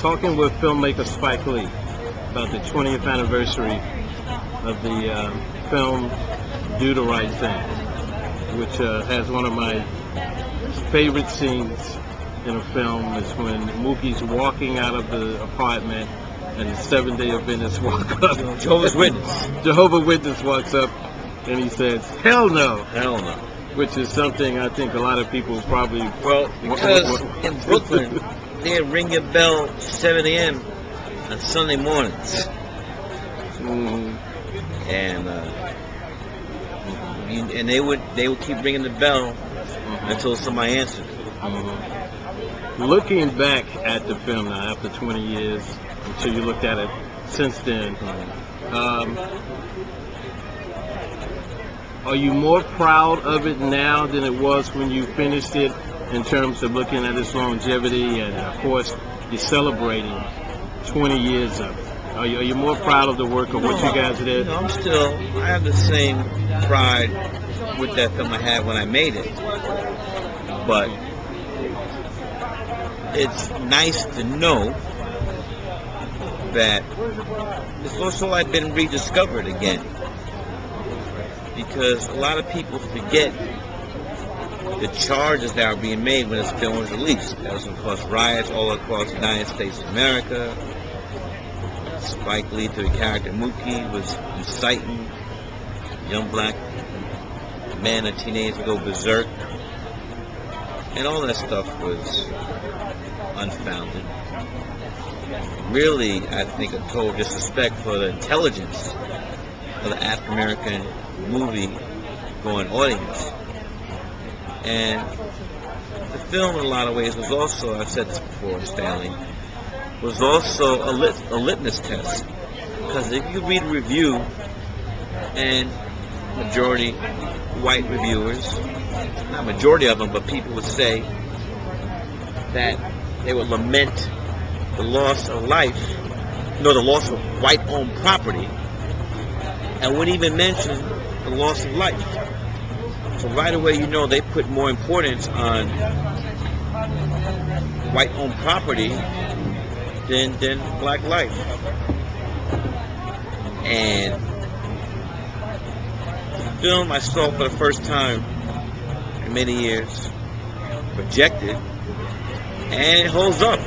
talking with filmmaker Spike Lee about the 20th anniversary of the film Do the Right Thing, which has one of my favorite scenes in a film is when Mookie's walking out of the apartment and the Seventh-day Adventist walk up. Jehovah's Witness. Jehovah's Witness walks up and he says, "Hell no." Hell no. Which is something I think a lot of people probably... Well, because in Brooklyn, they ring your bell 7 a.m. on Sunday mornings. Mm-hmm. And they would keep ringing the bell until somebody answered. Mm-hmm. Looking back at the film now, after 20 years, I'm sure you looked at it since then, are you more proud of it now than it was when you finished it in terms of looking at its longevity, and of course you're celebrating 20 years of it? Are you more proud of the work of what you guys did? No, I have the same pride with that film I had when I made it. But it's nice to know that it's also like been rediscovered again. Because a lot of people forget the charges that are being made when this film was released. That was, of course, riots all across the United States of America. Spike Lee, through the character Mookie, was inciting young black men and teenagers to go berserk. And all that stuff was unfounded. Really, I think, a total disrespect for the intelligence of the African American movie-going audience. And the film, in a lot of ways, was also, I've said this before, Stanley, was also a litmus test. Because if you read a review, and majority white reviewers, not majority of them, but people would say that they would lament the loss of life, the loss of white-owned property, and wouldn't even mention the loss of life. So right away, you know, they put more importance on white-owned property than black life. And the film I saw for the first time in many years, projected, and it holds up.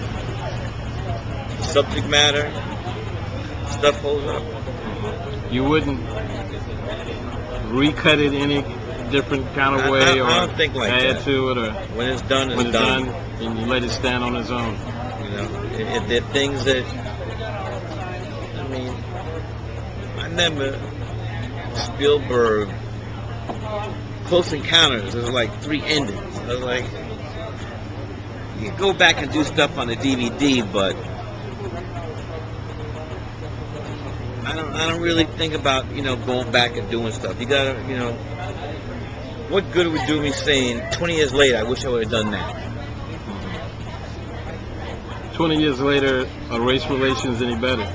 The subject matter, stuff holds up. You wouldn't recut it any different kind of way, or I don't think like add that. to it, or when it's done, it's done. And you let it stand on its own. You know, if there are things that, I mean, I remember Spielberg, Close Encounters. There was like 3 endings. I was like, you can go back and do stuff on the DVD, but I don't really think about, going back and doing stuff. You gotta, what good would it do me saying 20 years later, I wish I would have done that? 20 years later, are race relations any better?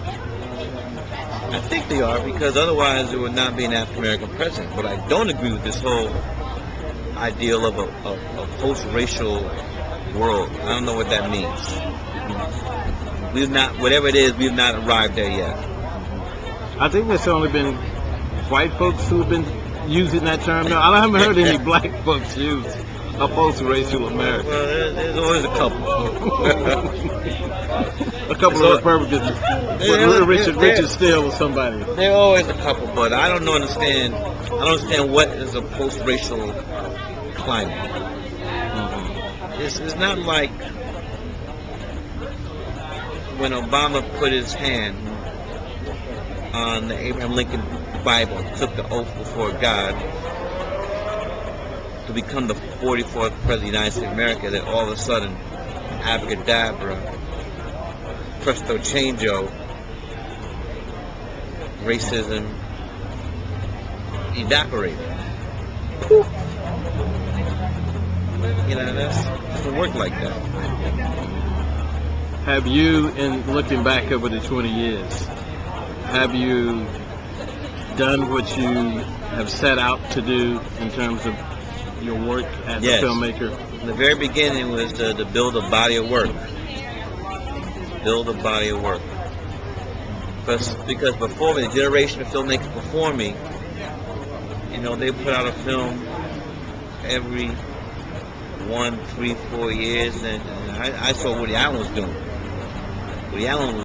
I think they are, because otherwise there would not be an African American president. But I don't agree with this whole ideal of a post-racial world. I don't know what that means. We've not, whatever it is, we've not arrived there yet. I think there's only been white folks who've been using that term. No, I haven't heard any black folks use a post-racial America. Well, there's always a couple. A couple of Republicans. But Richard Steele or somebody. There are always a couple, but I don't understand what is a post-racial climate. Mm-hmm. It's not like when Obama put his hand on the Abraham Lincoln Bible, took the oath before God to become the 44th president of the United States of America, that all of a sudden, abracadabra, presto changeo, racism evaporated. Poof. That doesn't work like that. Have you, in looking back over the 20 years, have you done what you have set out to do in terms of your work as a filmmaker? In the very beginning was to build a body of work. build a body of work. Because before me, the generation of filmmakers before me, you know, they put out a film every 1, 3, 4 years, and I saw what Woody Allen was doing. Woody Allen was